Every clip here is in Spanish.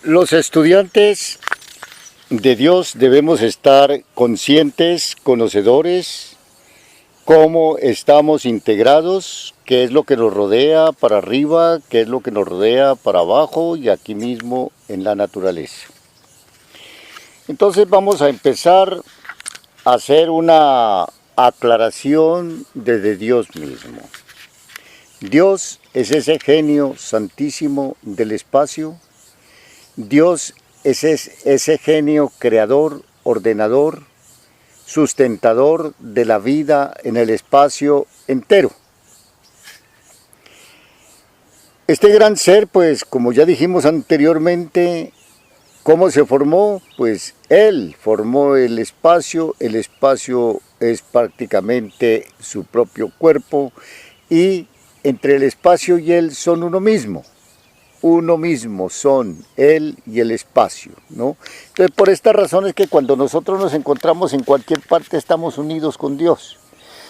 Los estudiantes de Dios debemos estar conscientes, conocedores, cómo estamos integrados, qué es lo que nos rodea para arriba, qué es lo que nos rodea para abajo y aquí mismo en la naturaleza. Entonces vamos a empezar a hacer una aclaración desde Dios mismo. Dios es ese genio santísimo del espacio. Dios es ese genio creador, ordenador, sustentador de la vida en el espacio entero. Este gran ser, pues, como ya dijimos anteriormente, ¿cómo se formó? Pues Él formó el espacio es prácticamente su propio cuerpo y entre el espacio y Él son uno mismo son Él y el espacio, ¿no? Entonces, por esta razón es que cuando nosotros nos encontramos en cualquier parte estamos unidos con Dios.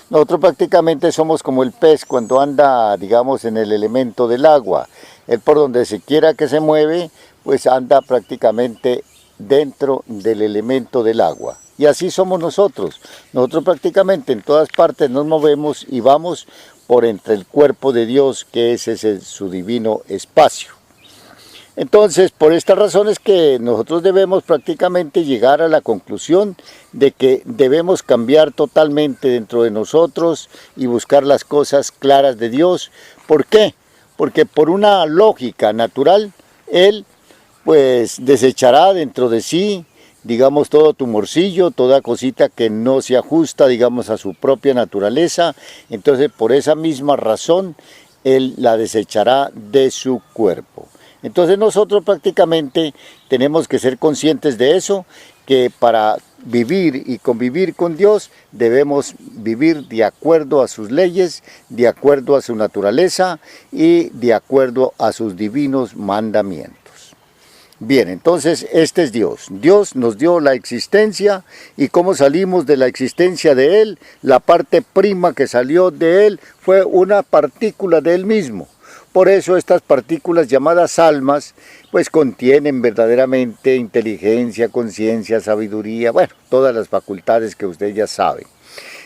Nosotros prácticamente somos como el pez cuando anda, digamos, en el elemento del agua. Él por donde se quiera que se mueve, pues anda prácticamente dentro del elemento del agua. Y así somos nosotros. Nosotros prácticamente en todas partes nos movemos y vamos por entre el cuerpo de Dios, que es ese su divino espacio. Entonces, por esta razón es que nosotros debemos prácticamente llegar a la conclusión de que debemos cambiar totalmente dentro de nosotros y buscar las cosas claras de Dios. ¿Por qué? Porque por una lógica natural, Él pues desechará dentro de sí, digamos, todo tumorcillo, toda cosita que no se ajusta, digamos, a su propia naturaleza. Entonces, por esa misma razón, Él la desechará de su cuerpo. Entonces nosotros prácticamente tenemos que ser conscientes de eso, que para vivir y convivir con Dios debemos vivir de acuerdo a sus leyes, de acuerdo a su naturaleza y de acuerdo a sus divinos mandamientos. Bien, entonces este es Dios. Dios nos dio la existencia y cómo salimos de la existencia de Él, la parte prima que salió de Él fue una partícula de Él mismo. Por eso estas partículas llamadas almas, pues contienen verdaderamente inteligencia, conciencia, sabiduría, bueno, todas las facultades que usted ya sabe.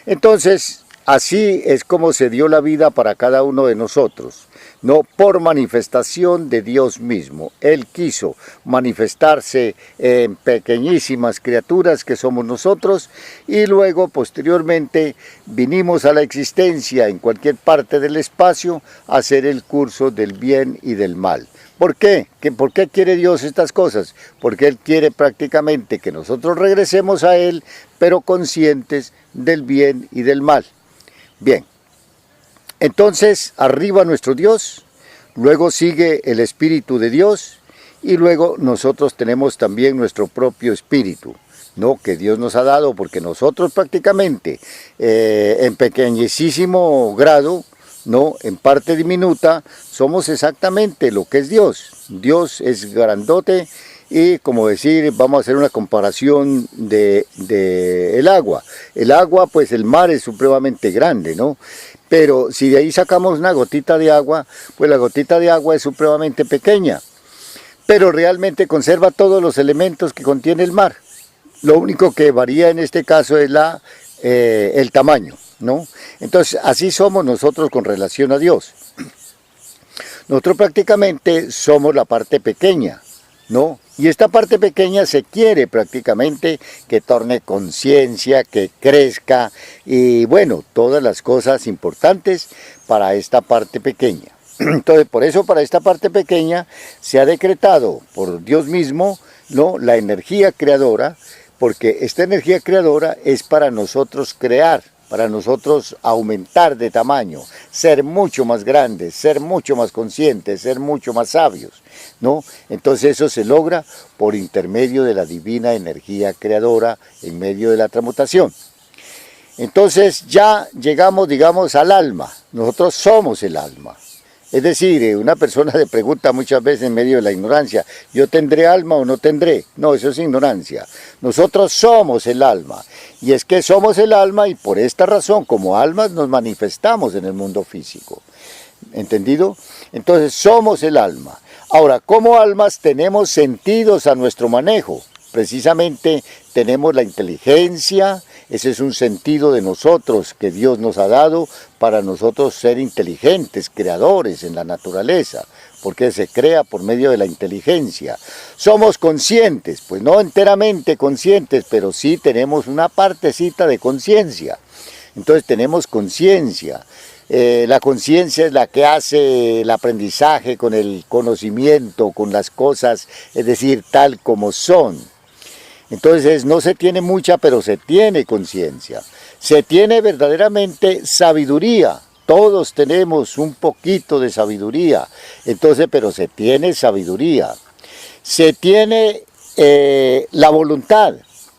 Entonces, así es como se dio la vida para cada uno de nosotros, no por manifestación de Dios mismo. Él quiso manifestarse en pequeñísimas criaturas que somos nosotros y luego posteriormente vinimos a la existencia en cualquier parte del espacio a hacer el curso del bien y del mal. ¿Por qué? ¿Por qué quiere Dios estas cosas? Porque Él quiere prácticamente que nosotros regresemos a Él, pero conscientes del bien y del mal. Bien. Entonces, arriba nuestro Dios, luego sigue el Espíritu de Dios y luego nosotros tenemos también nuestro propio espíritu, ¿no? Que Dios nos ha dado, porque nosotros prácticamente en pequeñísimo grado, ¿no? En parte diminuta, somos exactamente lo que es Dios. Dios es grandote y, como decir, vamos a hacer una comparación de el agua. El agua, pues el mar es supremamente grande, ¿no? Pero si de ahí sacamos una gotita de agua, pues la gotita de agua es supremamente pequeña, pero realmente conserva todos los elementos que contiene el mar. Lo único que varía en este caso es el tamaño, ¿no? Entonces, así somos nosotros con relación a Dios. Nosotros prácticamente somos la parte pequeña, ¿no? Y esta parte pequeña se quiere prácticamente que torne conciencia, que crezca y bueno, todas las cosas importantes para esta parte pequeña. Entonces, por eso para esta parte pequeña se ha decretado por Dios mismo, ¿no? La energía creadora, porque esta energía creadora es para nosotros crear, para nosotros aumentar de tamaño, ser mucho más grandes, ser mucho más conscientes, ser mucho más sabios, ¿no? Entonces eso se logra por intermedio de la divina energía creadora en medio de la transmutación. Entonces ya llegamos, digamos, al alma. Nosotros somos el alma. Es decir, una persona le pregunta muchas veces en medio de la ignorancia, ¿yo tendré alma o no tendré? No, eso es ignorancia. Nosotros somos el alma. Y es que somos el alma y por esta razón, como almas, nos manifestamos en el mundo físico. ¿Entendido? Entonces somos el alma. Ahora, como almas tenemos sentidos a nuestro manejo. Precisamente tenemos la inteligencia, ese es un sentido de nosotros que Dios nos ha dado para nosotros ser inteligentes, creadores en la naturaleza, porque se crea por medio de la inteligencia. Somos conscientes, pues no enteramente conscientes, pero sí tenemos una partecita de conciencia. Entonces tenemos conciencia. La conciencia es la que hace el aprendizaje con el conocimiento, con las cosas, es decir, tal como son. Entonces no se tiene mucha, pero se tiene conciencia. Se tiene verdaderamente sabiduría. Todos tenemos un poquito de sabiduría. Entonces, pero se tiene sabiduría. Se tiene la voluntad.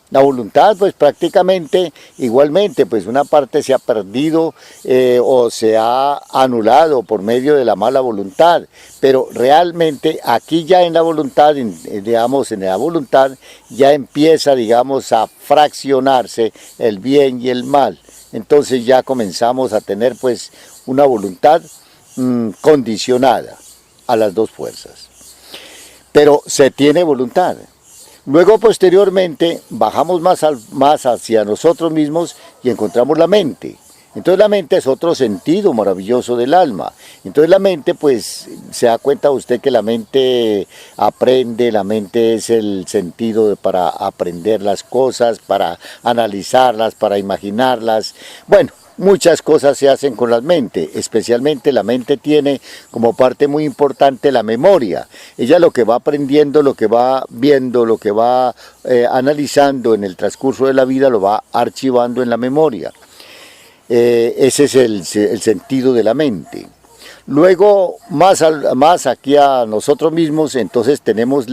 La voluntad, pues prácticamente, igualmente, pues una parte se ha perdido o se ha anulado por medio de la mala voluntad, pero realmente aquí ya en la voluntad, digamos, en la voluntad ya empieza, digamos, a fraccionarse el bien y el mal. Entonces ya comenzamos a tener, pues, una voluntad condicionada a las dos fuerzas. Pero se tiene voluntad. Luego, posteriormente, bajamos más hacia nosotros mismos y encontramos la mente. Entonces la mente es otro sentido maravilloso del alma. Entonces la mente, pues, se da cuenta usted que la mente aprende, la mente es el sentido para aprender las cosas, para analizarlas, para imaginarlas. Bueno, muchas cosas se hacen con la mente, especialmente la mente tiene como parte muy importante la memoria. Ella lo que va aprendiendo, lo que va viendo, lo que va analizando en el transcurso de la vida lo va archivando en la memoria. Ese es el sentido de la mente. Luego, más aquí a nosotros mismos, entonces tenemos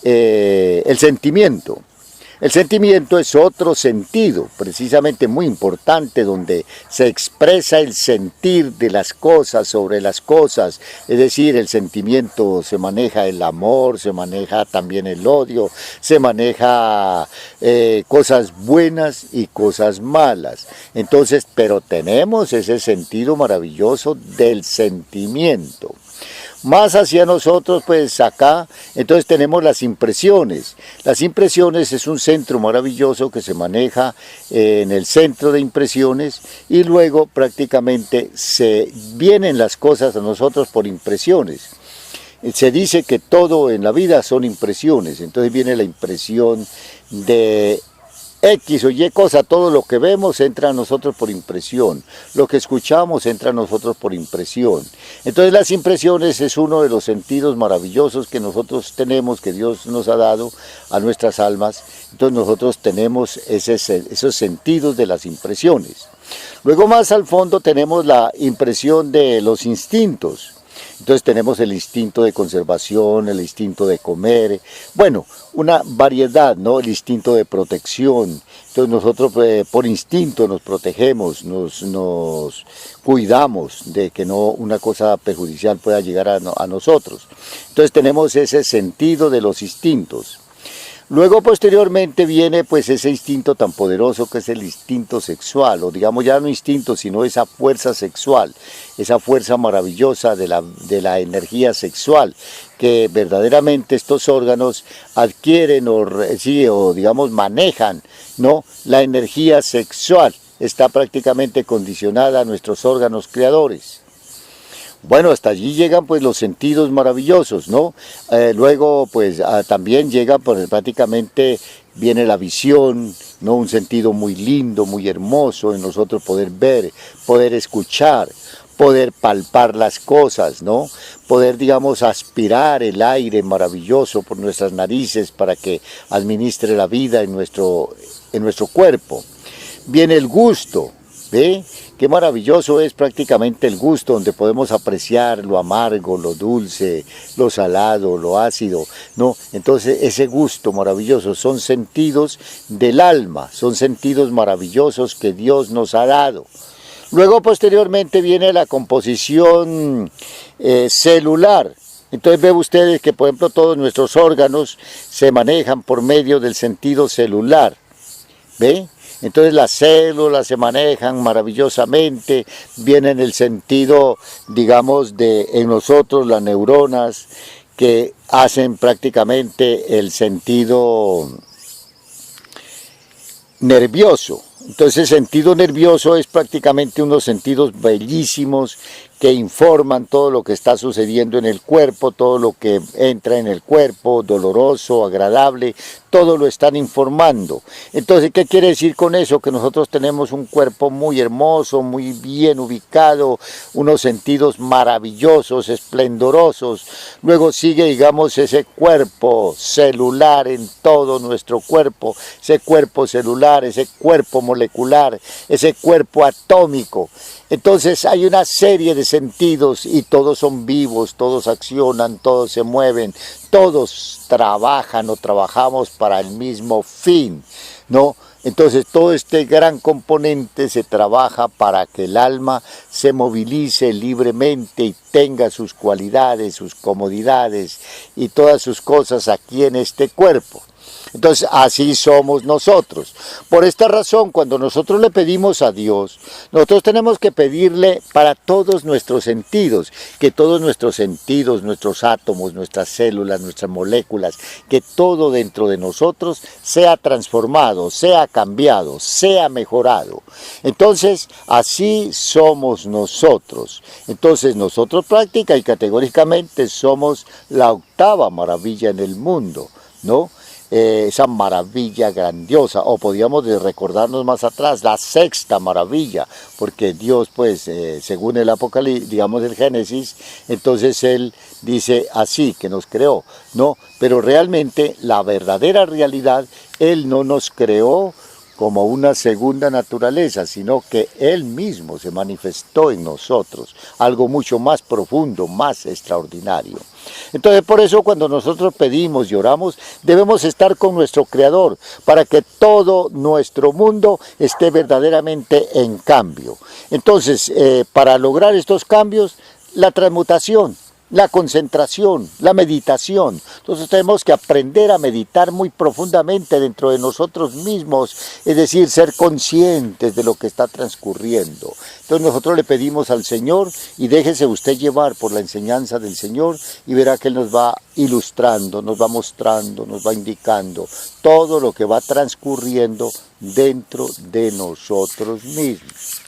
el sentimiento. El sentimiento es otro sentido, precisamente muy importante, donde se expresa el sentir de las cosas sobre las cosas. Es decir, el sentimiento se maneja el amor, se maneja también el odio, se maneja cosas buenas y cosas malas. Entonces, pero tenemos ese sentido maravilloso del sentimiento. Más hacia nosotros, pues acá, entonces tenemos las impresiones. Las impresiones es un centro maravilloso que se maneja en el centro de impresiones y luego prácticamente se vienen las cosas a nosotros por impresiones. Se dice que todo en la vida son impresiones, entonces viene la impresión de X o Y cosa, todo lo que vemos entra a nosotros por impresión, lo que escuchamos entra a nosotros por impresión. Entonces las impresiones es uno de los sentidos maravillosos que nosotros tenemos, que Dios nos ha dado a nuestras almas. Entonces nosotros tenemos esos sentidos de las impresiones. Luego más al fondo tenemos la impresión de los instintos. Entonces tenemos el instinto de conservación, el instinto de comer, bueno, una variedad, ¿no? El instinto de protección. Entonces nosotros por instinto nos protegemos, nos cuidamos de que no una cosa perjudicial pueda llegar a nosotros. Entonces tenemos ese sentido de los instintos. Luego posteriormente viene pues ese instinto tan poderoso que es el instinto sexual, o digamos ya no instinto, sino esa fuerza sexual, esa fuerza maravillosa de la energía sexual, que verdaderamente estos órganos adquieren o digamos manejan, ¿no? La energía sexual está prácticamente condicionada a nuestros órganos creadores. Bueno, hasta allí llegan pues los sentidos maravillosos, ¿no? Luego pues también llega pues, prácticamente viene la visión, ¿no? Un sentido muy lindo, muy hermoso en nosotros poder ver, poder escuchar, poder palpar las cosas, ¿no? Poder, digamos, aspirar el aire maravilloso por nuestras narices para que administre la vida en nuestro cuerpo. Viene el gusto, ¿ve? Qué maravilloso es prácticamente el gusto, donde podemos apreciar lo amargo, lo dulce, lo salado, lo ácido, ¿no? Entonces ese gusto maravilloso son sentidos del alma, son sentidos maravillosos que Dios nos ha dado. Luego posteriormente viene la composición celular. Entonces ven ustedes que por ejemplo todos nuestros órganos se manejan por medio del sentido celular, ¿ve? Entonces las células se manejan maravillosamente, viene en el sentido, digamos, de en nosotros las neuronas que hacen prácticamente el sentido nervioso. Entonces el sentido nervioso es prácticamente unos sentidos bellísimos que informan todo lo que está sucediendo en el cuerpo, todo lo que entra en el cuerpo, doloroso, agradable, todo lo están informando. Entonces, ¿qué quiere decir con eso? Que nosotros tenemos un cuerpo muy hermoso, muy bien ubicado, unos sentidos maravillosos, esplendorosos. Luego sigue, digamos, ese cuerpo celular en todo nuestro cuerpo, ese cuerpo celular, ese cuerpo molecular, ese cuerpo atómico. Entonces hay una serie de sentidos y todos son vivos, todos accionan, todos se mueven, todos trabajan o trabajamos para el mismo fin, ¿no? Entonces todo este gran componente se trabaja para que el alma se movilice libremente y tenga sus cualidades, sus comodidades y todas sus cosas aquí en este cuerpo. Entonces así somos nosotros. Por esta razón, cuando nosotros le pedimos a Dios, nosotros tenemos que pedirle para todos nuestros sentidos, que todos nuestros sentidos, nuestros átomos, nuestras células, nuestras moléculas, que todo dentro de nosotros sea transformado, sea cambiado, sea mejorado. Entonces así somos nosotros. Entonces nosotros práctica y categóricamente somos la octava maravilla en el mundo, ¿no? Esa maravilla grandiosa, o podríamos recordarnos más atrás, la sexta maravilla, porque Dios, pues, según el Apocalipsis, digamos el Génesis, entonces Él dice así, que nos creó, ¿no? Pero realmente la verdadera realidad, Él no nos creó como una segunda naturaleza, sino que Él mismo se manifestó en nosotros, algo mucho más profundo, más extraordinario. Entonces por eso cuando nosotros pedimos y oramos, debemos estar con nuestro Creador, para que todo nuestro mundo esté verdaderamente en cambio. Entonces, para lograr estos cambios, la transmutación, la concentración, la meditación. Entonces tenemos que aprender a meditar muy profundamente dentro de nosotros mismos, es decir, ser conscientes de lo que está transcurriendo. Entonces nosotros le pedimos al Señor y déjese usted llevar por la enseñanza del Señor y verá que Él nos va ilustrando, nos va mostrando, nos va indicando todo lo que va transcurriendo dentro de nosotros mismos.